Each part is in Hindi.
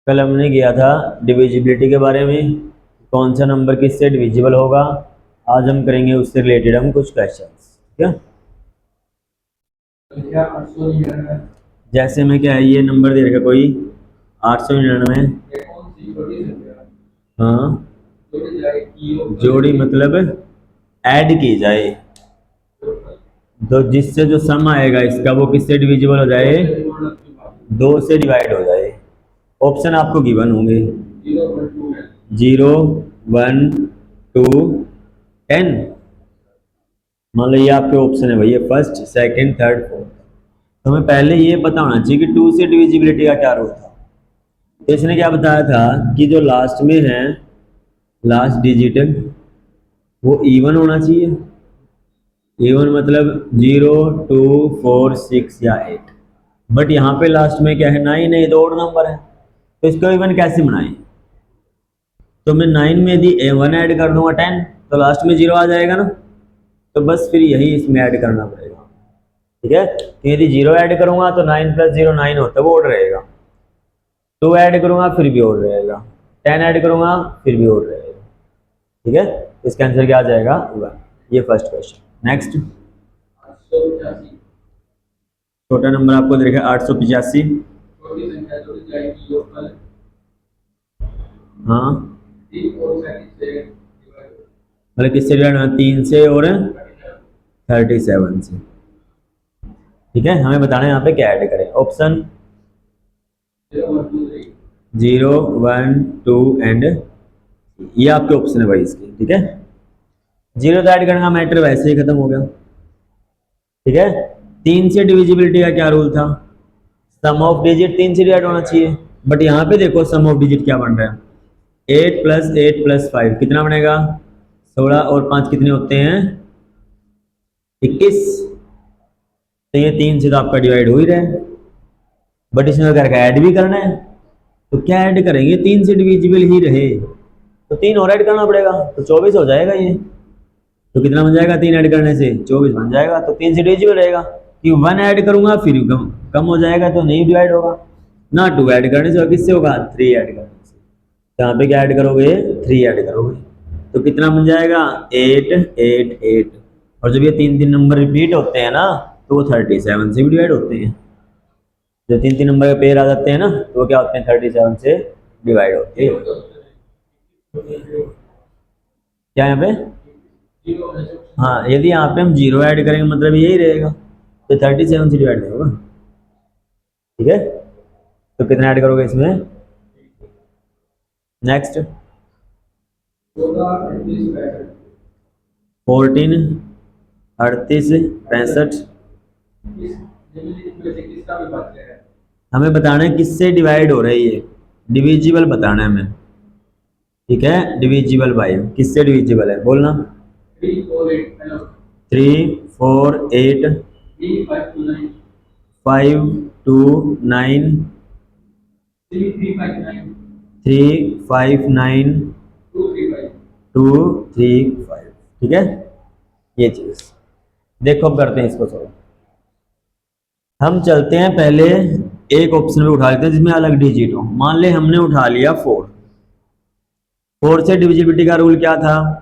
कल हमने किया था डिविजिबिलिटी के बारे में, कौन सा नंबर किससे डिविजिबल होगा। आज हम करेंगे उससे रिलेटेड हम कुछ क्वेश्चंस, ठीक है। जैसे में क्या है, ये नंबर दे रखा कोई 899। हाँ, जोड़ी मतलब ऐड की जाए, तो जिससे जो सम आएगा इसका वो किससे डिविजिबल हो जाए, 2 से डिवाइड हो जाए। ऑप्शन आपको गिवन होंगे 0, 1, 2, 10। मान लो ये आपके ऑप्शन है भैया, फर्स्ट, सेकंड, थर्ड, फोर्थ। तो हमें पहले ये पता होना चाहिए कि 2 से डिविजिबिलिटी का क्या रूल था। तो इसने क्या बताया था कि जो लास्ट में है, लास्ट डिजिट वो इवन होना चाहिए। इवन मतलब 0, 2, 4, 6 या 8। बट यहाँ पे लास्ट में क्या है, 9 है, तो ओड नंबर है। तो इसको इवन कैसे बनाएं। तो मैं 9 में यदि 1 ऐड कर दूंगा 10, तो लास्ट में 0 आ जाएगा ना। तो बस फिर यही इसमें ऐड करना पड़ेगा, ठीक है। तो यदि 0 ऐड करूंगा तो 9 + 0 9 होता है, वो ओड रहेगा। 2 ऐड करूंगा फिर भी ओड रहेगा, 10 ऐड करूंगा फिर भी ओड रहेगा, ठीक है। इसका आंसर क्या आ जाएगा, 1। ये फर्स्ट क्वेश्चन। नेक्स्ट, छोटा नंबर आपको दे रखा है 885। हाँ, मतलब किससे डिवाइड होना, 3 से और 37 से, ठीक है। हमें बताना है यहाँ पे क्या ऐड करें। ऑप्शन 0, 1, 2 एंड ये आपके ऑप्शन है भाई इसके, ठीक है। 0 तो ऐड करने का मैटर वैसे ही खत्म हो गया, ठीक है। 3 से डिविजिबिलिटी का क्या रूल था, सम ऑफ डिजिट 3 से डिवाइड होना चाहिए। बट यहाँ पे देखो सम ऑफ डिजिट क्या बन रहा है, 8 + 8 + 5 कितना बनेगा, 16 और 5 कितने होते हैं, 21। तो ये 3 से तो आपका डिवाइड हो ही रहा है, बट इसमें अगर ऐड भी करना है तो क्या ऐड करेंगे, 3 से डिविजिबल ही रहे तो 3 और ऐड करना पड़ेगा, तो 24 हो जाएगा ये। तो कितना बन जाएगा, 3 ऐड करने से 24 बन जाएगा। तो 3 से डिविजिबल रहेगा, कि 1 ऐड करूंगा फिर कम कम हो जाएगा तो नहीं डिवाइड होगा ना। 2 ऐड करने से और किससे होगा, 3 ऐड करने से। तो यहाँ पे क्या ऐड करोगे, 3 ऐड करोगे। तो कितना बन जाएगा, 8, 8, 8। और जब ये 3 नंबर रिपीट होते हैं ना, तो वो 37 से भी डिवाइड होते हैं। जो 3 नंबर के पेयर आ जाते हैं ना, तो वो क्या होते हैं, 37 से डिवाइड होते हैं। क्या यहाँ पे, हाँ, यदि यहाँ पे हम 0 ऐड करेंगे मतलब यही रहेगा, तो 37 से डिवाइड होगा, ठीक है। तो कितना ऐड करोगे इसमें। नेक्स्ट, 14, 38, 65। हमें बताना है किससे डिवाइड हो रही है, डिविजिबल बताना है हमें, ठीक है। डिविजिबल बाय, किससे डिविजिबल है बोलना। 3, 4, 8, 5, 2, 9, 3, 5, 9, 2, 3, 5, ठीक है। ये चीज देखो, अब करते हैं इसको सॉल्व। हम चलते हैं पहले एक ऑप्शन में उठा लेते हैं जिसमें अलग डिजिट हो। मान ले हमने उठा लिया 4। 4 से डिविजिबिलिटी का रूल क्या था,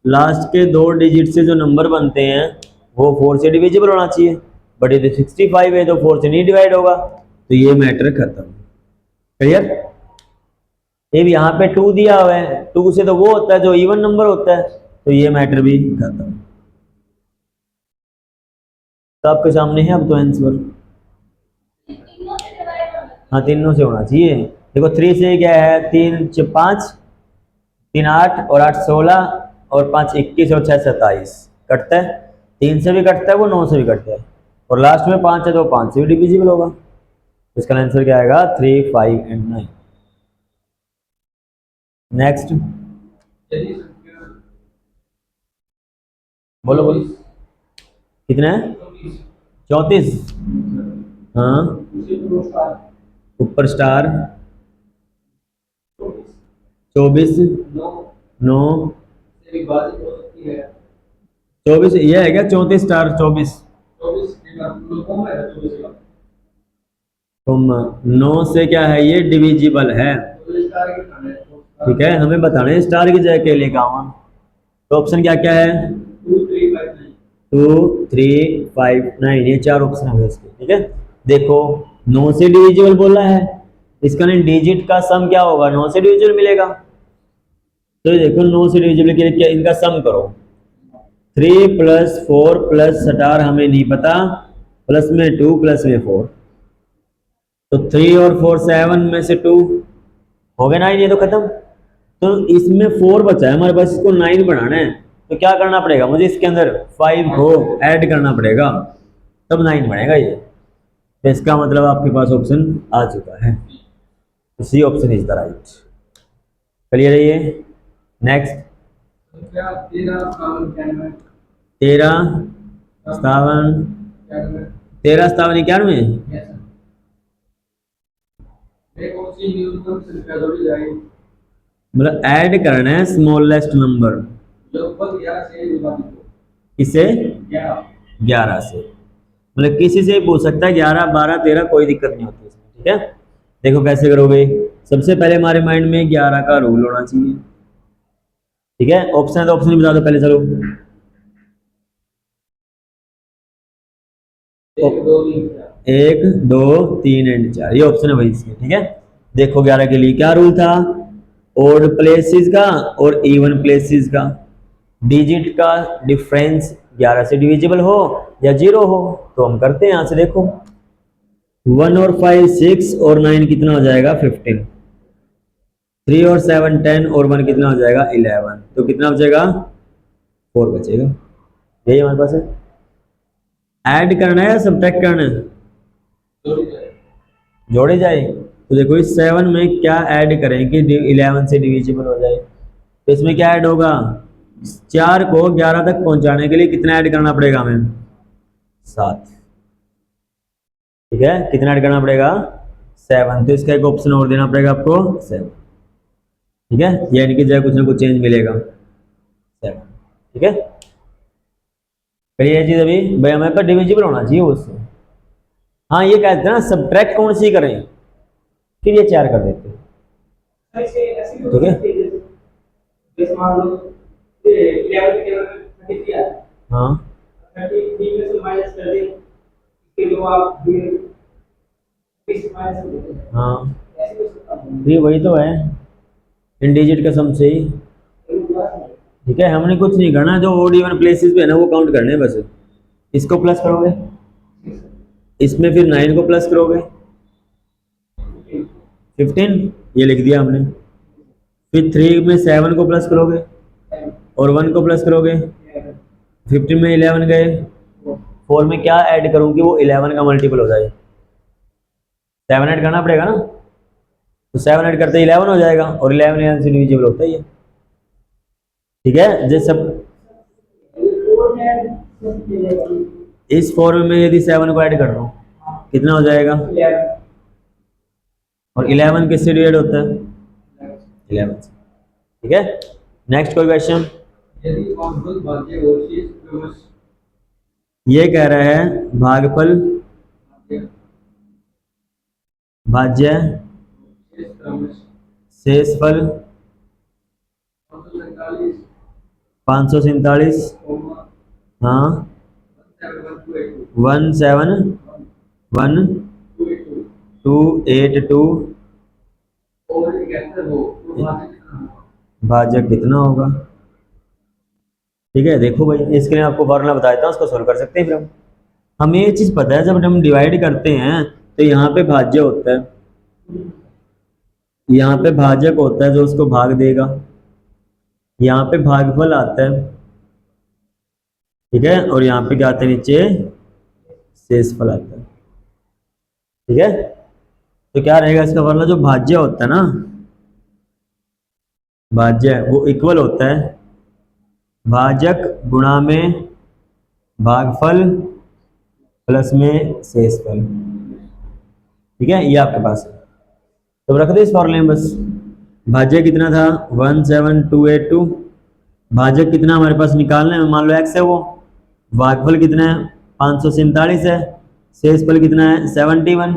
लास्ट के 2 डिजिट से जो नंबर बनते हैं वो 4 से डिविजिबल होना चाहिए। बट यदि 65 है तो 4 से नहीं डिवाइड होगा, तो ये मैटर खत्म। क्लियर। ये भी यहाँ पे 2 दिया हुआ है, 2 से तो वो होता है जो इवन नंबर होता है, तो ये मैटर भी खत्म। तो आपके सामने है अब तो आंसर, हाँ, तीनों से होना चाहिए। देखो 3 से क्या है, 3 × 5, 3 8 और 8 16 और 5 21 और 6 27 कटता है। 3 से भी कटता है वो, 9 से भी कटता है, और लास्ट में 5 है तो 5 से भी डिविजिबल होगा। इसका आंसर क्या आएगा, 3, 5 एंड 9। नेक्स्ट, बोलो बोलो, कितना है, 34। हाँ, ऊपर स्टार 24, 9, 24 ये है क्या, 34 स्टार 24। तो 9 से क्या है, ये डिविजिबल है। ठीक है, हमें बताना है स्टार की जगह के लिए कहाँ। तो ऑप्शन क्या क्या है, 2 3 5 9, ये 4 ऑप्शन है इसके। ठीक है, देखो 9 से डिविजिबल बोला है, इसका नहीं डिजिट का सम क्या होगा, 9 से डिविजिबल मिलेगा। तो देखो 9 से डिविजिबल के लिए क्या, इनका सम करो। 3 + 4 + स्टार हमें नहीं पता, प्लस में 2 प्लस में 4, तो 3 और 4 7 में से 2 हो गया 9, ये तो खत्म। तो इसमें 4 बचा है हमारे पास, इसको 9 बनाना है, तो क्या करना पड़ेगा मुझे, इसके अंदर 5 को ऐड करना पड़ेगा, तब 9 बनेगा ये। तो इसका मतलब आपके पास ऑप्शन आ चुका है, C option is the right. Clear है ये। नेक्स्ट 13 57 13 57 91, मतलब ऐड करना है स्मॉलेस्ट नंबर किसे, 11 से, मतलब किसी से पूछ सकता है, 11 12 13 कोई दिक्कत नहीं होती इसमें। ठीक है, देखो कैसे करोगे, सबसे पहले हमारे माइंड में 11 का रूल होना चाहिए। ठीक है, ऑप्शन है तो ऑप्शन बता दो पहले, चलो 1 2 3 एंड 4, ये ऑप्शन है भाई इसके। ठीक है, देखो 11 के लिए क्या रूल था, ओड प्लेसेस का और इवन प्लेसेस का, डिजिट का डिफरेंस 11 से डिविजिबल हो या 0 हो। तो हम करते हैं यहां से, देखो 1 और 5 6 और 9 कितना हो जाएगा 15, 3 और 7 10 और 1 कितना हो जाएगा 11, तो कितना बचेगा 4 बचेगा। यही हमारे पास है। ऐड करना है या सब्ट्रैक्ट करना है, जोड़े जाए। तो देखो इस 7 में क्या ऐड करें कि 11 से डिविजिबल हो जाए, तो इसमें क्या ऐड होगा, 4 को 11 तक पहुंचाने के लिए कितना ऐड करना पड़ेगा हमें, 7। ठीक है, कितना ऐड करना पड़ेगा 7, तो इसका एक ऑप्शन और देना पड़ेगा आपको 7। ठीक है, यानी कि जगह कुछ ना कुछ चेंज मिलेगा 7। ठीक है, करिए ये चीज अभी भाई, हमें पर डिविजिबल होना चाहिए उससे। हाँ ये कहते हैं ना सब्ट्रैक्ट कौन सी करें, फिर ये 4 कर देते हैं। ठीक है, हाँ हाँ, ये वही तो है, इन डिजिट का सम से ही। ठीक है, हमने कुछ नहीं करना, जो ओड इवन प्लेसेस पे है ना वो काउंट करने हैं बस। इसको प्लस करोगे, इसमें फिर 9 को प्लस करोगे 15, ये लिख दिया हमने। फिर 3 में 7 को प्लस करोगे और 1 को प्लस करोगे, 15 में 11 गए, 4 में क्या ऐड करूं कि वो 11 का मल्टीपल हो जाए, 7 ऐड करना पड़ेगा ना, तो 7 ऐड करते 11 हो जाएगा, और 11 से डिविजिबल होता ही है। ठीक है, जैसे सब इस 4 में यदि 7 को ऐड कर दूं कितना हो जाएगा, और 11 किससे डिवाइड होता है 11 से। ठीक है, नेक्स्ट कोई क्वेश्चन, ये कह रहा है भागफल भाज्य शेषफल 547, हाँ 171,282, भाजक कितना होगा। ठीक है, देखो भाई इसके लिए आपको फॉर्मूला बता देता हूँ, उसको सोल्व कर सकते हैं फिर हम। हमें ये चीज पता है, जब हम डिवाइड करते हैं तो यहाँ पे भाज्य होता है, यहाँ पे भाजक होता है जो उसको भाग देगा, यहाँ पे भागफल आता है। ठीक है, और यहाँ पे क्या आता है नीचे शेषफल आता है। ठीक है, तो क्या रहेगा इसका फॉर्मूला, जो भाज्य होता है ना, भाज्य वो इक्वल होता है भाजक गुणा में भागफल प्लस में शेषफल। ठीक है, ये आपके पास है, तो रख दो इस फॉर्मूले में बस। भाज्य कितना था 17282, भाजक कितना हमारे पास निकालना है, मान लो x है वो, भागफल कितना है 547 है, शेषफल कितना है 71,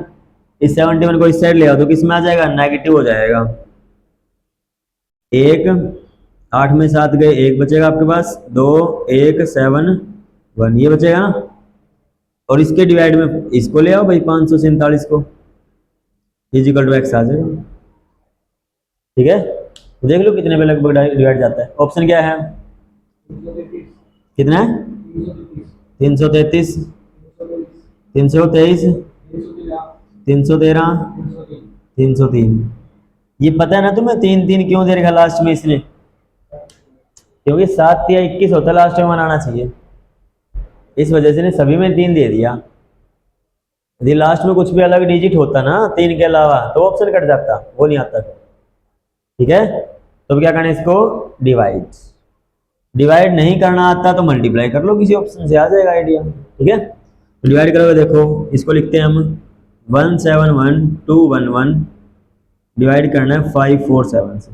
इस 71 को इस साइड ले आओ तो किस में आ जाएगा, नेगेटिव हो जाएगा। 1 8 में 7 गए, 1 बचेगा आपके पास, 2 1 7 1 ये बचेगा ना। और इसके डिवाइड में इसको ले आओ भाई 547 को, इजिकल टू एक्स आ जाएगा। ठीक है, तो देख लो कितने पे लगभग डिवाइड जाता है। ऑप्शन क्या है, कितना है, 333 323 313 303। ये पता है ना तुम्हें 3 3 क्यों दे रखा लास्ट में, इसलिए क्योंकि 7 या 21 होता लास्ट में बनाना चाहिए, इस वजह से ने सभी में 3 दे दिया। यदि लास्ट में कुछ भी अलग डिजिट होता ना 3 के अलावा तो ऑप्शन कट जाता, वो नहीं आता। ठीक है, तो क्या करना है, इसको डिवाइड नहीं करना आता तो मल्टीप्लाई कर लो, किसी ऑप्शन से आ जाएगा आइडिया। ठीक है, तो डिवाइड करोगे, देखो इसको लिखते हैं हम 171211 डिवाइड करना है 547 से।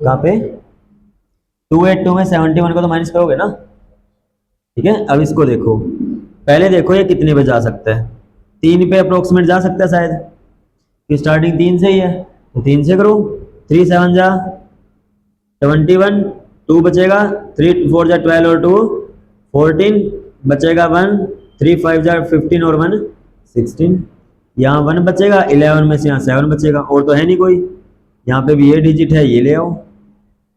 कहाँ पे 282 में 71 को तो माइनस करोगे ना। ठीक है, अब इसको देखो, पहले देखो ये कितने पे जा सकता है, 3 पे अप्रोक्सीमेट जा सकता है शायद, कि स्टार्टिंग 3 से ही है, तो 3 से करो, 3 7 जा 71, 2 बचेगा, 3 4 जा 12 और 2 14 बचेगा 1, 3 5 जा 15 और 1 16, यहाँ 1 बचेगा, 11 में से यहाँ 7 बचेगा, और तो है नहीं कोई, यहाँ पे भी ये डिजिट है, ये ले आओ।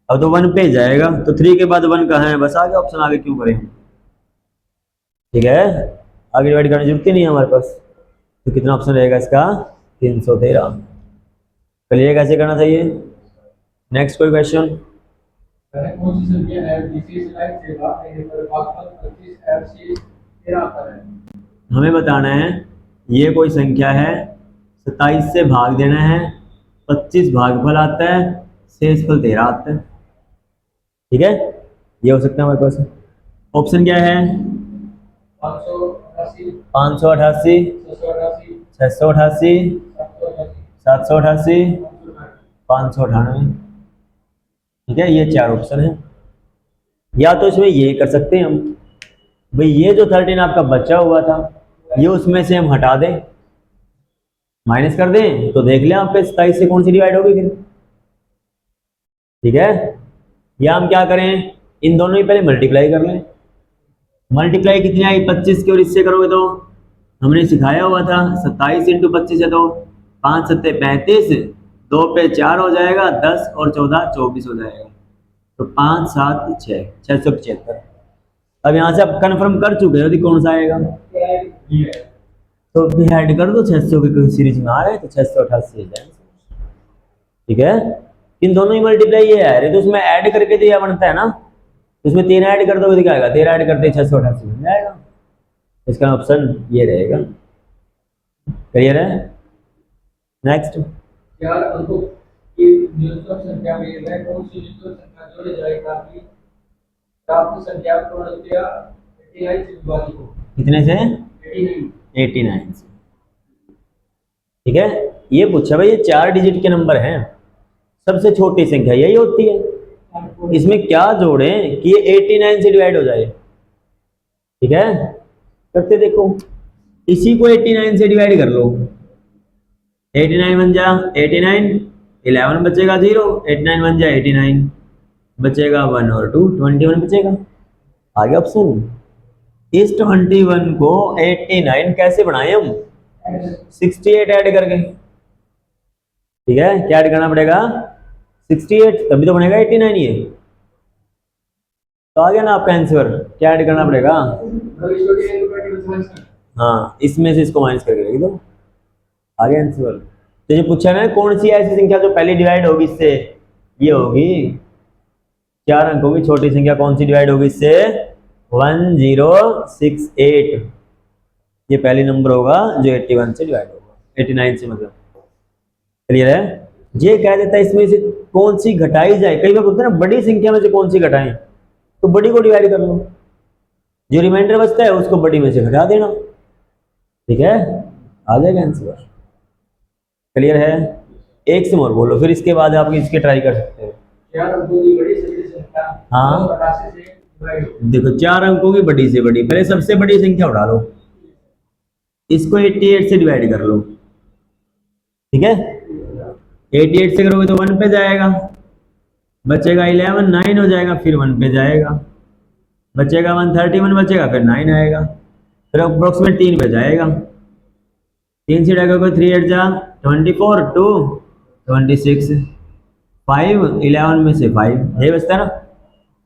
अब तो 1 पे जाएगा, तो 3 के बाद 1 कहाँ है, बस आ गया ऑप्शन, आगे क्यों करें हम। ठीक है, आगे डिवाइड करने की जरूरत ही नहीं है हमारे पास। तो कितना ऑप्शन रहेगा इसका, 313। चलिए कैसे करना चाहिए, नेक्स्ट कोई क्वेश्चन। कौन सी संख्या है जिसे 27 से भाग देने पर भागफल 25 ऐसे 13 आता है। हमें बताना है ये कोई संख्या है, 27 से भाग देना है, 25 भागफल आता है, शेषफल 13 आता है। ठीक है, ये हो सकता है हमारे पास। ऑप्शन क्या है, 588 588 688 788 598। ठीक है, ये 4 ऑप्शन है। या तो इसमें ये कर सकते हैं हम, भाई ये जो 13 आपका बचा हुआ था ये उसमें से हम हटा दें, माइनस कर दें, तो देख लें आपके 27 से कौन सी डिवाइड होगी फिर। ठीक है, या हम क्या करें, इन दोनों ही पहले मल्टीप्लाई कर लें। मल्टीप्लाई कितनी आई, 25 की, और इससे करोगे तो हमने सिखाया हुआ था 27 इंटू 25 है तो 5 7 35, 2 पे 4 हो जाएगा, 10 और 14 24 हो जाएगा, तो 5 7 6 675। अब यहाँ से आप कंफर्म कर चुके हो कौन सा आएगा, तो ऐड कर दो, 600 की सीरीज में आ रहा है तो 688 जाएगा। ठीक है, इन दोनों ही मल्टीप्लाई ये है, तो उसमें ऐड करके तो यह बनता है ना, उसमें 13 ऐड कर दो क्या आएगा, 13 ऐड करते 688 बन जाएगा। इसका ऑप्शन ये रहेगा। क्लियर है, नेक्स्ट। 4 अंकों की न्यूनतम संख्या में वह कौन सी न्यूनतम संख्या जोड़ी जाए ताकि प्राप्त संख्या पूर्णतया 89 से विभाजित हो। कितने से, 89 से। ठीक है, ये पूछा भाई, ये 4 डिजिट के नंबर हैं, सबसे छोटी संख्या यही होती है, इसमें क्या जोड़ें कि ये 89 से डिवाइड हो जाए। ठीक है, करते देखो, इसी को 89 से डिवाइड कर लो, 89 बन जा 89, 11 बचेगा 0, 89 बन जा 89 बचेगा 1 और 2 21 बचेगा। आगे ऑप्शन, इस 21 को 89 कैसे बनाए हम, 68 ऐड करके। ठीक है, क्या ऐड करना पड़ेगा, 68, तभी तो बनेगा 89 ये। तो आ गया ना आपका आंसर, क्या ऐड करना पड़ेगा, हाँ इसमें से इसको माइनस करके रख दो, आ गया आंसर। तो ये पूछा ना कौन सी ऐसी संख्या जो पहले डिवाइड होगी इससे, ये होगी 4 अंकों की छोटी संख्या, कौन सी डिवाइड होगी इससे, 1068। ये पहली नंबर होगा जो 81 से डिवाइड होगा, 89 से मतलब। क्लियर है, ये कह देता है इसमें से कौन सी घटाई जाए, कई बार बोलते हैं ना बड़ी संख्या में से कौन सी घटाएं, तो बड़ी को डिवाइड कर लो, जो रिमाइंडर बचता है उसको बड़ी में से घटा देना। ठीक है, आ जाएगा आंसर। क्लियर है, एक से और बोलो, फिर इसके बाद आप इसके ट्राई कर सकते हो। हाँ देखो, 4 अंकों की बड़ी से बड़ी, पहले सबसे बड़ी संख्या उठा लो, इसको 88 से डिवाइड कर लो, ठीक है। 88 से करोगे तो 1 पे जाएगा, बचेगा 11, 9 हो जाएगा, फिर 1 पे जाएगा, बचेगा 131 बचेगा, फिर 9 आएगा, फिर अप्रोक्सीमेट 3 पे जाएगा। 3 से डालोगे 3 8 जा 24, 2 26, 5 11 में से 5 ये बचता है ना,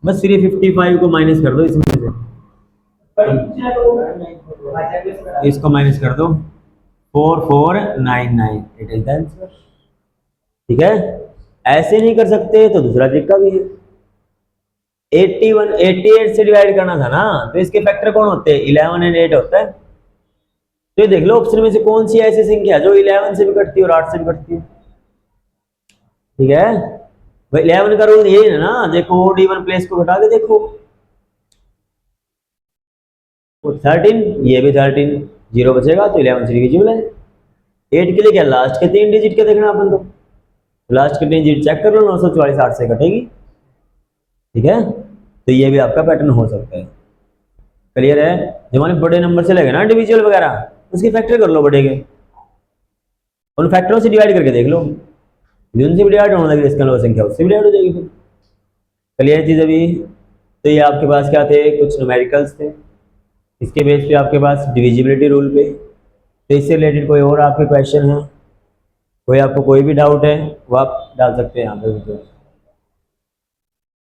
बस 355 को माइनस कर दो इसमें से, इसको माइनस कर दो, 4499, इट इज द आंसर। ठीक है, ऐसे नहीं कर सकते तो दूसरा तरीका भी है। 81 88 से डिवाइड करना था ना, तो इसके फैक्टर कौन होते हैं? 11 एंड 8 होता है। तो ये देख लो ऑप्शन में से कौन सी ऐसी संख्या जो 11 से भी कटती है और 8 से भी कटती है। ठीक है भाई, 11 का रूल यही है ना, देखो ओड इवन प्लेस को घटा के देखो, 13, ये भी 13, 0 बचेगा तो 11 से डिविजिबल है। 8 के लिए क्या लास्ट के 3 डिजिट क्या देखना अपन को, लास्ट के 3 डिजिट चेक कर लो, 944 8 से कटेगी। ठीक है, तो ये भी आपका पैटर्न हो सकता है। क्लियर है? जब हमारे बड़े नंबर से लगे ना डिविजिबल वगैरह, उसके फैक्टर कर लो बड़े के, उन फैक्टरों से डिवाइड करके देख लो, जिनसे भी डिवाइड होने लगे इसका संख्या उससे भी डिवाइड हो जाएगी फिर। क्लियर चीज अभी? तो ये आपके पास क्या थे, कुछ न्यूमेरिकल्स थे, इसके बेस पे आपके पास डिविजिबिलिटी रूल पे। तो इससे रिलेटेड कोई और आपके क्वेश्चन है, कोई आपको कोई भी डाउट है वो आप डाल सकते हैं यहाँ पे।